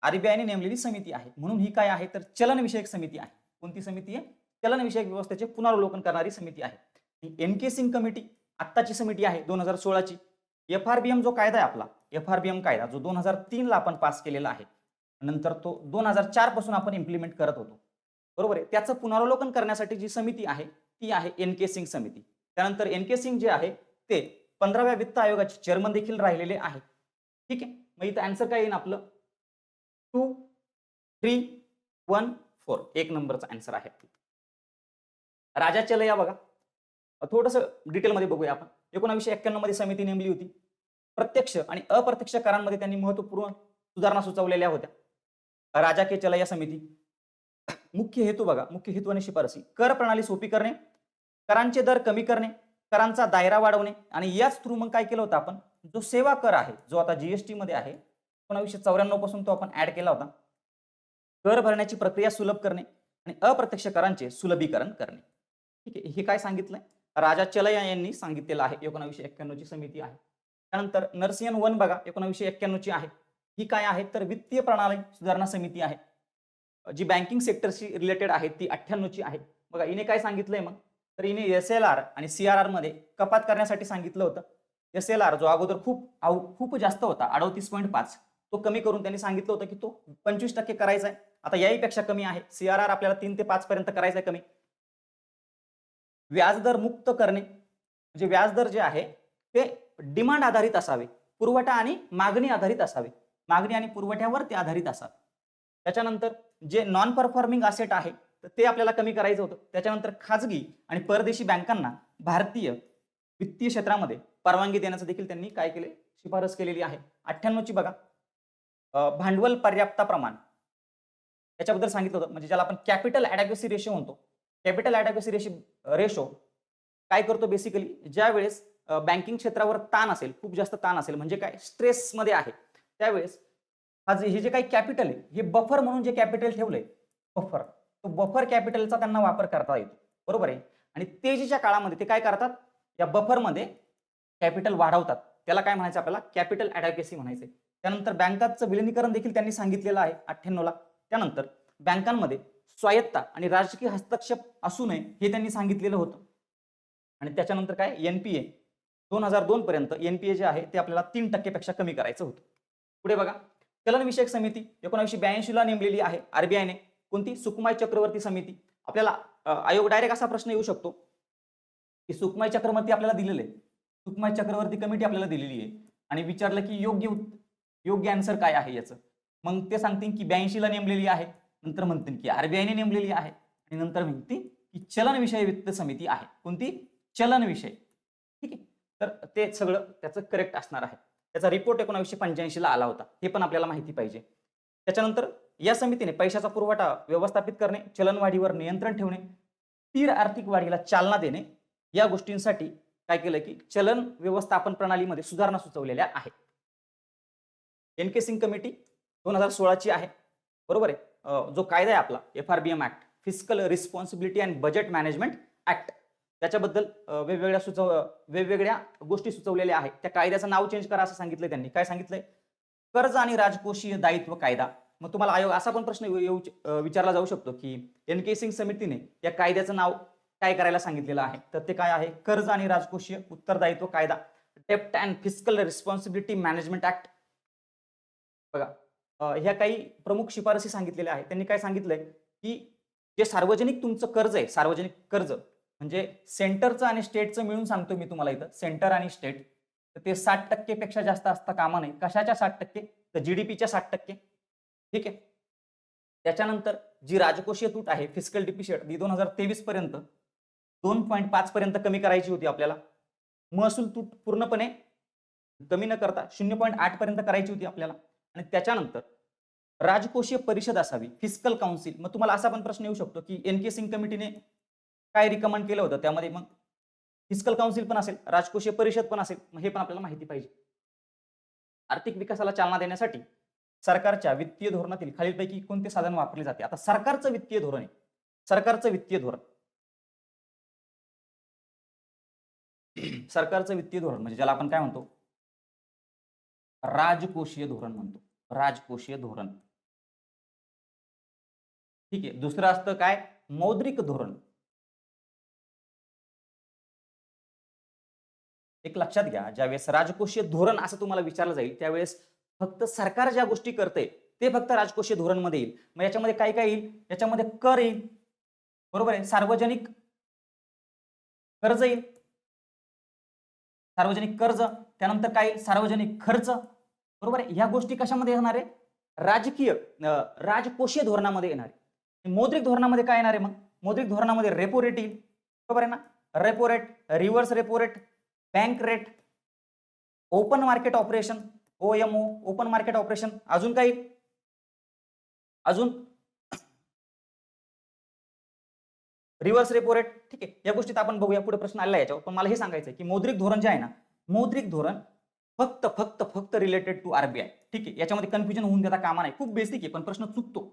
A: आरबीआयने नेमलेली समिती आहे, म्हणून ही काय आहे तर चलन विषयक समिती आहे. कोणती समिती आहे? चलन विषयक व्यवस्थेचे पुनरावलोकन करणारी समिती आहे. एनके सिंग कमिटी आत्ताची समिती आहे 2016 ची. FRBM जो कायदा आहे आपला, FRBM कायदा जो 2003 ला आपण पास केलेला आहे, नंतर तो 2004 पासून आपण इम्प्लिमेंट करत होतो, बरोबर आहे. त्याचं पुनरावलोकन करण्यासाठी जी समिती आहे ती आहे एनके सिंग समिती. त्यानंतर एनके सिंग जे आहे ते 15व्या वित्त आयोगाचे चेअरमन देखील राहिलेले आहे. ठीक आहे. मग इथं आन्सर काय येईल आपलं? 2, 3, 1, 4 एक नंबरचा आन्सर आहे. राजा चलैया बघा, थोडंसं डिटेलमध्ये बघूया आपण. 1991 मध्ये समिती नेमली होती. प्रत्यक्ष आणि अप्रत्यक्ष करांमध्ये त्यांनी महत्वपूर्ण सुधारणा सुचवलेल्या होत्या. राजा के चलैया समिती. मुख्य हेतू बघा, मुख्य हेतू आणि शिफारसी: कर प्रणाली सोपी करणे, करांचे दर कमी करणे, करांचा दायरा वाढवणे, आणि याच थ्रू मग काय केलं होतं आपण, जो सेवा कर आहे जो आता जीएसटी मध्ये आहे 1994 पासून तो आपण ऍड केला होता. कर भरण्याची प्रक्रिया सुलभ करणे आणि अप्रत्यक्ष करांचे सुलभीकरण करणे. ठीक आहे. हे काय सांगितलंय? राजा चलैया यांनी सांगितलेलं आहे. 1991 ची समिती आहे. त्यानंतर नरसिंहन 1 बघा 1991 ची आहे. ही काय आहे तर वित्तीय प्रणाली सुधारणा समिती आहे. जी बँकिंग सेक्टरशी रिलेटेड आहे ती 98 ची आहे. बघा हिने काय सांगितलंय मग, तर हिने SLR आणि CRR मध्ये कपात करण्यासाठी सांगितलं होतं. SLR जो अगोदर खूप जास्त होता 38.5, तो कमी करून त्यांनी सांगितलं होतं की तो 25% करायचा आहे. आता याहीपेक्षा कमी आहे. CRR आपल्याला 3 ते 5 पर्यंत करायचा आहे कमी. व्याजदर मुक्त करणे, म्हणजे व्याजदर जे आहे ते डिमांड आधारित असावे, पुरवठा आणि मागणी आधारित असावे, मागणी आणि पुरवठ्यावर ते आधारित असावे. त्याच्यानंतर जे नॉन परफॉर्मिंग असेट आहे तर ते आपल्याला कमी करायचं होतं. त्याच्यानंतर खाजगी आणि परदेशी बँकांना भारतीय वित्तीय क्षेत्रामध्ये परवानगी देण्याचं देखील त्यांनी काय केले, शिफारस केलेली आहे. 98 ची बघा, भांडवल पर्याप्ता प्रमाण याच्याबद्दल सांगितलं होतं, म्हणजे ज्याला आपण कॅपिटल ॲडेक्वेसी रेशो म्हणतो. कॅपिटल ॲडेक्वेसी रेशो काय करतो बेसिकली, ज्या वेळेस बँकिंग क्षेत्रावर ताण असेल, खूप जास्त ताण असेल, म्हणजे काय स्ट्रेस मध्ये आहे, त्यावेळेस हे जे काही कॅपिटल आहे हे बफर म्हणून जे कॅपिटल ठेवलंय, बफर, तो बफर कॅपिटलचा त्यांना वापर करता येतो, बरोबर आहे. आणि तेजीच्या काळामध्ये ते काय करतात, या बफरमध्ये कॅपिटल वाढवतात. त्याला काय म्हणायचं आपल्याला, कॅपिटल ॲडेक्वेसी म्हणायचं. त्यानंतर बँकांचं विलिनीकरण देखील त्यांनी सांगितलेलं आहे 98 ला. त्यानंतर बँकांमध्ये स्वायत्ता आणि राजकीय हस्तक्षेप असू नये हे त्यांनी सांगितलेलं होतं. आणि त्याच्यानंतर काय, NPA 2002 पर्यंत NPA जे आहे ते आपल्याला 3% पेक्षा कमी करायचं होतं. पुढे बघा, चलन विषयक समिती 1982 ला नेमलेली आहे आरबीआयने. कोणती? सुकुमाय चक्रवर्ती समिती. आपल्याला आयोग डायरेक्ट असा प्रश्न येऊ शकतो की सुकुमाय चक्रवर्ती आपल्याला दिलेले, सुकुमाय चक्रवर्ती कमिटी आपल्याला दिलेली आहे आणि विचारलं की योग्य आन्सर काय आहे याचं, मग ते सांगतील की 82 ला नेमलेली आहे, नंतर म्हणतील की आरबीआयने नेमलेली आहे, आणि नंतर म्हणतील की चलन विषय वित्त समिती आहे. कोणती? चलन विषय. ठीक आहे. तर ते सगळं त्याचं करेक्ट असणार आहे. त्याचा रिपोर्ट 1985 ला आला होता, हे पण आपल्याला माहिती पाहिजे. त्याच्यानंतर या समितीने पैशाचा पुरवठा व्यवस्थापित करणे, चलनवाढीवर नियंत्रण ठेवणे, स्थिर आर्थिक वाढीला चालना देणे, या गोष्टींसाठी काय केलं की चलन व्यवस्थापन प्रणालीमध्ये सुधारणा सुचवलेल्या आहेत. एनके सिंग कमिटी 2016 ची आहे, बरोबर आहे. जो कायदा आहे आपला FRBM act, fiscal responsibility and budget management act, त्याच्याबद्दल वेगवेगळ्या गोष्टी सुचवलेल्या आहेत. त्या कायद्याचं नाव चेंज करा असं सांगितलंय त्यांनी. काय सांगितलंय? कर्ज आणि राजकोषीय दायित्व कायदा. मग तुम्हाला आयोग असा पण प्रश्न विचारला जाऊ शकतो की एनके सिंग समितीने या कायद्याचं नाव काय करायला सांगितलेलं आहे, तर ते काय आहे? कर्ज आणि राजकोषीय उत्तरदायित्व कायदा, डेप्ट and fiscal responsibility management act. बघा, ह्या काही प्रमुख शिफारसी सांगितलेल्या आहेत. त्यांनी काय सांगितलंय की जे सार्वजनिक तुमचं कर्ज आहे, सार्वजनिक कर्ज म्हणजे सेंटरचं आणि स्टेटचं मिळून सांगतो मी तुम्हाला इथं, सेंटर आणि स्टेट, तर ते 60% पेक्षा जास्त असता कामा नये. कशाच्या 60%? तर जीडीपीच्या 60%. ठीक आहे. त्याच्यानंतर जी राजकोषीय तूट आहे, फिस्कल डिफिसिट, ती 2023 पर्यंत 2.5 पर्यंत कमी करायची होती आपल्याला. महसूल तूट पूर्णपणे कमी न करता 0.8 पर्यंत करायची होती आपल्याला. आणि त्याच्यानंतर राजकोषीय परिषद असावी, फिस्कल काउन्सिल. मग तुम्हाला असा पण प्रश्न येऊ शकतो की एन.के. सिंग कमिटीने काय रिकमेंड केलं होतं, त्यामध्ये मग फिस्कल काउन्सिल पण असेल, राजकोषीय परिषद पण असेल. मग हे पण आपल्याला माहिती पाहिजे. आर्थिक विकासाला चालना देण्यासाठी सरकारच्या वित्तीय धोरणातील खालीलपैकी कोणते साधन वापरले जाते? आता सरकारचं वित्तीय धोरण आहे. सरकारचं वित्तीय धोरण सरकारचं वित्तीय धोरण म्हणजे ज्याला आपण काय म्हणतो, राजकोषीय धोरण म्हणतो. राजकोषीय धोरण. ठीक आहे. दुसरं असतं काय, मौद्रिक धोरण. एक लक्षात घ्या, ज्यावेळेस राजकोषीय धोरण असं तुम्हाला विचारलं जाईल, त्यावेळेस फक्त सरकार ज्या गोष्टी करते ते फक्त राजकोषीय धोरणमध्ये येईल. मग याच्यामध्ये काय काय येईल? याच्यामध्ये कर येईल, बरोबर आहे, सार्वजनिक कर्ज येईल, सार्वजनिक कर्ज, त्यानंतर काय, सार्वजनिक खर्च, बरोबर आहे. ह्या गोष्टी कशामध्ये येणार आहे? राजकोषीय धोरणामध्ये येणार आहे. मौद्रिक धोरणामध्ये काय येणार आहे? मग मौद्रिक धोरणामध्ये रेपो रेट येईल, बरोबर आहे ना. Repo rate, reverse repo rate, bank rate, open market operation, OMO, open market operation. अजून काही? अजून रिव्हर्स रेपो रेट. ठीक आहे. या गोष्टीत आपण बघूया, पुढे प्रश्न आलेला याच्यावर. पण मला हे सांगायचं आहे की मौद्रिक धोरण जे आहे ना, मौद्रिक धोरण फक्त फक्त फक्त रिलेटेड टू आरबीआय. ठीक आहे. याच्यामध्ये कन्फ्युजन होऊन देता कामा नाही. खूप बेसिक आहे, पण प्रश्न चुकतो.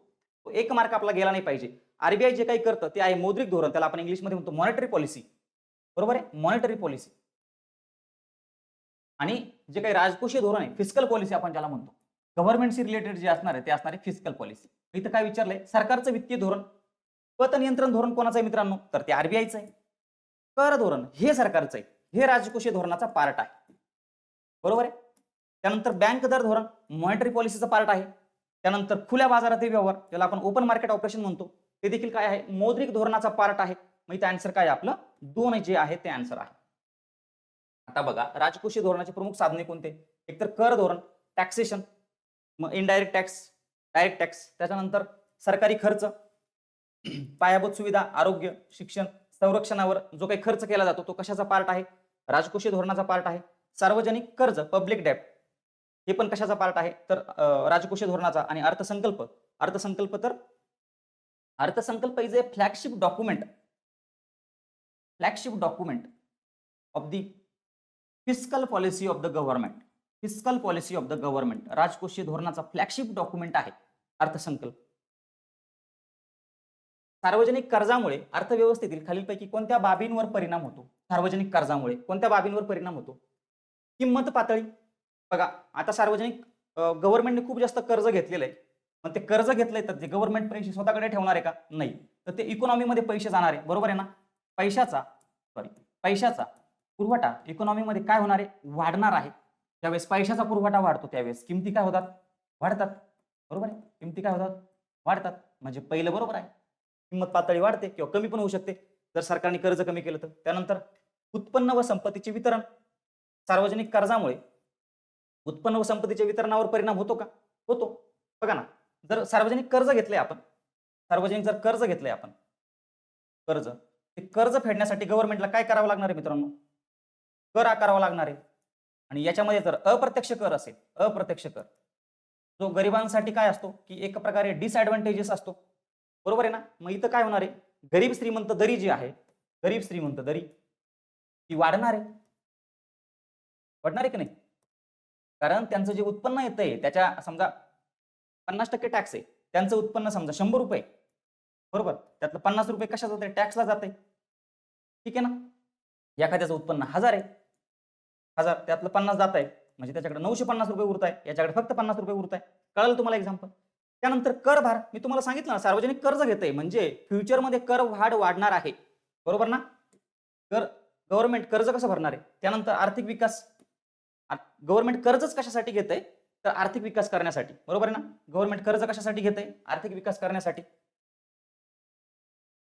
A: तो 1 मार्क आपला गेला नाही पाहिजे. आरबीआय जे काही करतं ते आहे मौद्रिक धोरण. त्याला आपण इंग्लिशमध्ये म्हणतो मॉनिटरी पॉलिसी, बरोबर आहे, मॉनिटरी पॉलिसी. आणि जे काही राजकोषीय धोरण आहे, फिस्कल पॉलिसी आपण ज्याला म्हणतो, गव्हर्नमेंटशी रिलेटेड जे असणार आहे ते असणार आहे फिस्कल पॉलिसी. इथं काय विचारलंय? सरकारचं वित्तीय धोरण. पत नियंत्रण धोरण कोणाचं आहे मित्रांनो? तर ते आरबीआयचं आहे. कर धोरण हे सरकारचं आहे, हे राजकोषीय धोरणाचा पार्ट आहे, बरोबर आहे. त्यानंतर बँक दर धोरण मॉनिटरी पॉलिसीचा पार्ट आहे. त्यानंतर खुल्या बाजारातील व्यवहार, ज्याला आपण ओपन मार्केट ऑपरेशन म्हणतो, ते देखील काय आहे? मौद्रिक धोरणाचा पार्ट आहे. मग इथं आन्सर काय आपलं? 2 जे आहे ते आन्सर आहे. आता बघा, राजकोषीय धोरणाचे प्रमुख साधने कोणते? एकतर कर धोरण, टॅक्सेशन, मग इनडायरेक्ट टॅक्स, डायरेक्ट टॅक्स, त्याच्यानंतर सरकारी खर्च, पायाभूत सुविधा, आरोग्य, शिक्षण, संरक्षणावर जो काही खर्च केला जातो तो कशाचा पार्ट आहे? राजकोषीय धोरणाचा पार्ट आहे. सार्वजनिक कर्ज, पब्लिक डेब्ट, हे पण कशाचा पार्ट आहे? तर राजकोषीय धोरणाचा. आणि अर्थसंकल्प, अर्थसंकल्प तर अर्थसंकल्प is a flagship document, flagship document of the fiscal policy of the government. Fiscal policy of the government राजकोषीय धोरणाचा फ्लॅगशिप डॉक्युमेंट आहे अर्थसंकल्प. सार्वजनिक कर्जामुळे अर्थव्यवस्थेतील खालीलपैकी कोणत्या बाबींवर परिणाम होतो? सार्वजनिक कर्जामुळे कोणत्या बाबींवर परिणाम होतो? किंमत पातळी. बघा, आता सार्वजनिक गव्हर्नमेंटने खूप जास्त कर्ज घेतलेलं आहे. पण ते कर्ज घेतलंय तर ते गव्हर्नमेंट पैसे स्वतःकडे ठेवणार आहे का? नाही. तर ते इकॉनॉमीमध्ये पैसे जाणार आहे, बरोबर आहे ना. पैशाचा पुरवठा इकॉनॉमीमध्ये काय होणार आहे? वाढणार आहे. ज्यावेळेस पैशाचा पुरवठा वाढतो त्यावेळेस किमती काय होतात? वाढतात, बरोबर आहे. किमती काय होतात? वाढतात. म्हणजे पहिलं बरोबर आहे, किंमत पातळी वाढते किंवा कमी पण होऊ शकते जर सरकारने कर्ज कमी केलं तर. त्यानंतर उत्पन्न व संपत्तीचे वितरण. सार्वजनिक कर्जामुळे उत्पन्न व संपत्तीच्या वितरणावर परिणाम होतो का? होतो. बघा ना, जर सार्वजनिक कर्ज घेतलंय आपण, सार्वजनिक जर कर्ज घेतलंय आपण, कर्ज, ते कर्ज फेडण्यासाठी गव्हर्नमेंटला काय करावं लागणार आहे मित्रांनो? कर आकारावा लागणार आहे. आणि याच्यामध्ये जर अप्रत्यक्ष कर असेल, अप्रत्यक्ष कर, जो गरिबांसाठी काय असतो की एक प्रकारे डिसएडव्हान्टेजेस असतो, बरोबर आहे ना. मग इथं काय होणार आहे? गरीब श्रीमंत दरी जी आहे, गरीब श्रीमंत दरी ती वाढणार आहे. वाढणार आहे की नाही? कारण त्यांचं जे उत्पन्न येतंय त्याच्या समजा 50% टॅक्स आहे, त्यांचं उत्पन्न समजा 100 रुपये, बरोबर, त्यातलं 50 रुपये कशा जाते? टॅक्सला जाते. ठीक आहे ना. एखाद्याचं उत्पन्न 1000 आहे, 1000 त्यातलं 50 जात आहे, म्हणजे त्याच्याकडे 950 रुपये उरत आहे, याच्याकडे फक्त 50 रुपये उरत आहे. कळलं तुम्हाला एक्झाम्पल? त्यानंतर कर भार, मी तुम्हाला सांगितलं ना, सार्वजनिक कर्ज घेतंय म्हणजे फ्युचरमध्ये कर वाढणार आहे, बरोबर ना. कर, गव्हर्नमेंट कर्ज कसं भरणार आहे? त्यानंतर आर्थिक विकास, गव्हर्नमेंट कर्जच कशासाठी घेतंय? तर आर्थिक विकास करण्यासाठी, बरोबर आहे ना. गव्हर्नमेंट कर्ज कशासाठी घेतंय? आर्थिक विकास करण्यासाठी.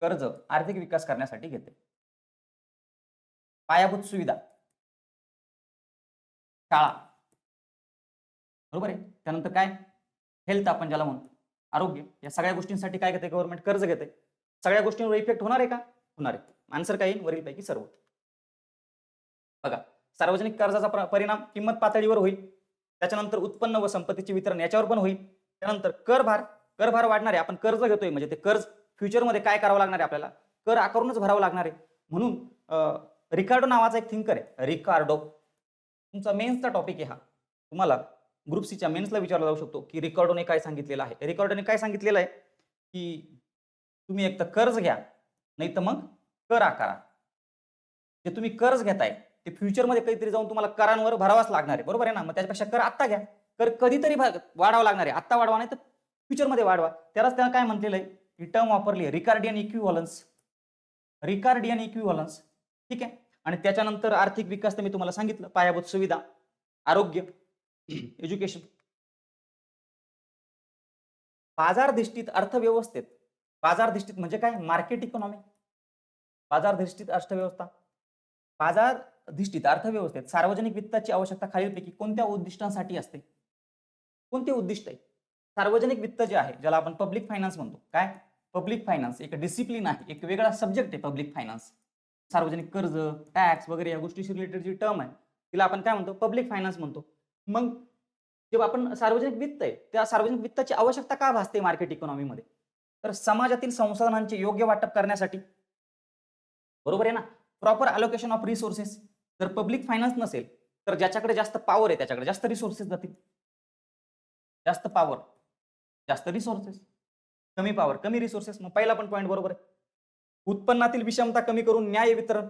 A: कर्ज आर्थिक विकास करण्यासाठी घेते. पायाभूत सुविधा, शाळा, बरोबर आहे. त्यानंतर काय, हेल्थ आपण ज्याला म्हणतो, आरोग्य. या सगळ्या गोष्टींसाठी काय घेते गव्हर्नमेंट, कर्ज घेते. सगळ्या गोष्टींवर इफेक्ट होणार आहे का, होणार आहे. आन्सर काय येईल, वरीलपैकी सर्व. बघा, सार्वजनिक कर्जाचा परिणाम किंमत पातळीवर होईल, त्याच्यानंतर उत्पन्न व संपत्तीचे वितरण याच्यावर पण होईल. त्यानंतर करभार वाढणार आहे. आपण कर्ज घेतोय म्हणजे ते कर्ज फ्युचरमध्ये काय करावं लागणार आहे, आपल्याला कर आकारूनच भरावं लागणार आहे. म्हणून रिकार्डो नावाचा एक थिंकर आहे, रिकार्डो. तुमचा मेन्सचा टॉपिक आहे हा. तुम्हाला ग्रुप सीच्या मेन्सला विचारला जाऊ शकतो की रिकार्डोने काय सांगितलेलं आहे. रिकार्डोने काय सांगितलेलं आहे की तुम्ही एक तर कर्ज घ्या, नाही तर मग कर आकारा. जे तुम्ही कर्ज घेताय ते फ्युचरमध्ये काहीतरी जाऊन तुम्हाला करांवर भरावाच लागणार आहे, बरोबर आहे ना. मग त्याच्यापेक्षा कर आत्ता घ्या. कर कधीतरी वाढावं लागणार आहे, आत्ता वाढवा नाही तर फ्युचरमध्ये वाढवा. त्यालाच त्याला काय म्हटलेलं आहे, ही टर्म वापरली आहे, रिकार्डियन इक्विव्हॅलन्स. रिकार्डियन इक्विव्हॅलन्स, ठीक आहे. आणि त्याच्यानंतर आर्थिक विकास तर मी तुम्हाला सांगितलं, पायाभूत सुविधा, आरोग्य, एज्युकेशन. बाजारधिष्ठित अर्थव्यवस्थेत, बाजारधिष्ठित म्हणजे काय, मार्केट इकॉनॉमी. बाजारधिष्ठित अर्थव्यवस्था, बाजारधिष्ठित अर्थव्यवस्थेत सार्वजनिक वित्ताची आवश्यकता खालीलपैकी कोणत्या उद्दिष्टांसाठी असते. कोणते उद्दिष्ट आहे, सार्वजनिक वित्त जे आहे, ज्याला आपण पब्लिक फायनान्स म्हणतो. काय, पब्लिक फायनान्स एक डिसिप्लिन आहे, एक वेगळा सब्जेक्ट आहे पब्लिक फायनान्स. सार्वजनिक कर्ज, टॅक्स वगैरे या गोष्टीशी रिलेटेड जी टर्म आहे तिला आपण काय म्हणतो, पब्लिक फायनान्स म्हणतो. मग जेव्हा आपण सार्वजनिक वित्त आहे, त्या सार्वजनिक वित्ताची आवश्यकता का भासते मार्केट इकॉनॉमीमध्ये, तर समाजातील संसाधनांचे योग्य वाटप करण्यासाठी, बरोबर आहे ना. Proper allocation of resources. जर पब्लिक फायनान्स नसेल तर ज्याच्याकडे जास्त पॉवर आहे त्याच्याकडे जास्त रिसोर्सेस जातील. जास्त पॉवर जास्त रिसोर्सेस, कमी पॉवर कमी रिसोर्सेस. मग पहिला पण पॉईंट बरोबर आहे. उत्पन्नातील विषमता कमी करून न्याय वितरण.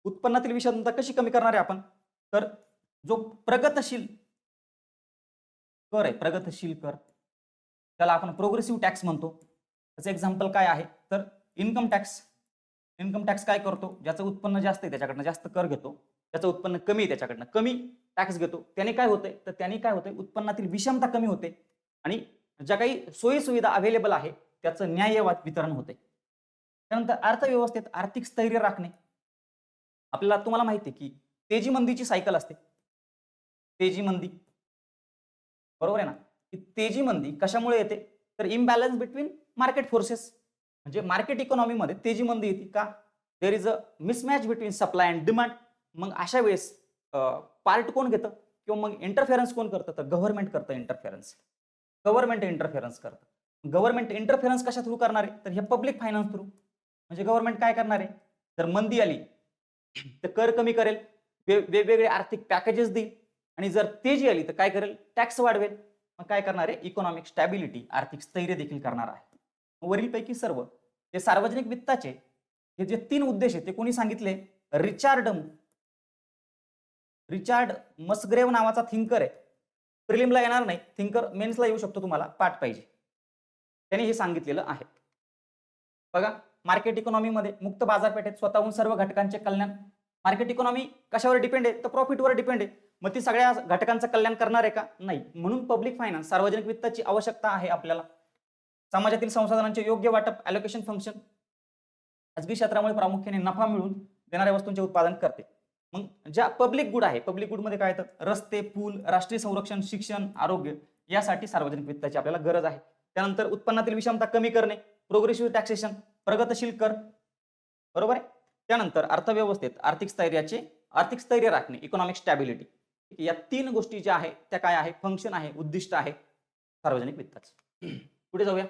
A: उत्पन्नातील विषमता कशी कमी करणार आहे आपण, तर जो प्रगतशील कर आहे, प्रगतशील कर, त्याला आपण प्रोग्रेसिव्ह टॅक्स म्हणतो. त्याचं एक्झाम्पल काय आहे, तर इन्कम टॅक्स. इन्कम टॅक्स काय करतो, ज्याचं उत्पन्न जास्त आहे त्याच्याकडनं जास्त कर घेतो, ज्याचं उत्पन्न कमी आहे त्याच्याकडनं कमी टॅक्स घेतो. त्याने काय होतंय, तर त्याने काय होतंय, उत्पन्नातील विषमता कमी होते आणि ज्या काही सोयी सुविधा अवेलेबल आहे त्याचं न्याय्य वितरण होते. त्यानंतर अर्थव्यवस्थेत आर्थिक स्थैर्य राखणे. आपल्याला तुम्हाला माहिती आहे की तेजी मंदीची सायकल असते, तेजी मंदी, बरोबर आहे ना. की तेजी मंदी कशामुळे येते, तर इम्बॅलन्स बिटवीन मार्केट फोर्सेस. म्हणजे मार्केट इकॉनॉमीमध्ये तेजी मंदी येते का, there is a mismatch between supply and demand. मग अशा वेळेस पार्ट कोण घेतं किंवा मग इंटरफेरन्स कोण करतं, तर गव्हर्नमेंट करतं इंटरफेरन्स. गव्हर्नमेंट इंटरफेरन्स करतं. गव्हर्नमेंट इंटरफेरन्स कशा थ्रू करणार आहे, तर हे पब्लिक फायनान्स थ्रू. म्हणजे गव्हर्नमेंट काय करणार आहे, जर मंदी आली तर कर कमी करेल, वेगवेगळे आर्थिक पॅकेजेस देईल, आणि जर तेजी आली तर काय करेल, टॅक्स वाढवेल. मग काय करणार आहे, इकॉनॉमिक स्टॅबिलिटी, आर्थिक स्थैर्य देखील करणार आहे. वरीलपैकी सर्व जे सार्वजनिक वित्ताचे हे जे 3 उद्देश आहेत ते कोणी सांगितले, रिचार्ड मस्ग्रेव नावाचा थिंकर आहे. प्रिलिमला येणार नाही थिंकर, मेन्सला येऊ शकतो, तुम्हाला पाठ पाहिजे. त्यांनी हे सांगितलेलं आहे. बघा, मार्केट इकॉनॉमीमध्ये मुक्त बाजारपेठेत स्वतःहून सर्व घटकांचे कल्याण. मार्केट इकॉनॉमी कशावर डिपेंड आहे, तर प्रॉफिटवर डिपेंड आहे. मग ती सगळ्या घटकांचं कल्याण करणार आहे का, नाही. म्हणून पब्लिक फायनान्स, सार्वजनिक वित्ताची आवश्यकता आहे आपल्याला. समाजातील संसाधनांचे योग्य वाटप, अलोकेशन फंक्शन. खाजगी क्षेत्रामुळे प्रामुख्याने नफा मिळवून देणाऱ्या वस्तूंचे उत्पादन करते. मग ज्या पब्लिक गुड आहे, पब्लिक गुड मध्ये काय येतं, रस्ते, पूल, राष्ट्रीय संरक्षण, शिक्षण, आरोग्य, यासाठी सार्वजनिक वित्ताची आपल्याला गरज आहे. त्यानंतर उत्पन्नातील विषमता कमी करणे, प्रोग्रेसिव्ह टॅक्सेशन, प्रगतशील कर, बरोबर आहे. त्यानंतर अर्थव्यवस्थेत आर्थिक स्थैर्य राखणे, इकॉनॉमिक स्टॅबिलिटी. या 3 गोष्टी ज्या आहेत त्या काय आहे, फंक्शन आहे, उद्दिष्ट आहे सार्वजनिक वित्ताचं. पुढे जाऊया.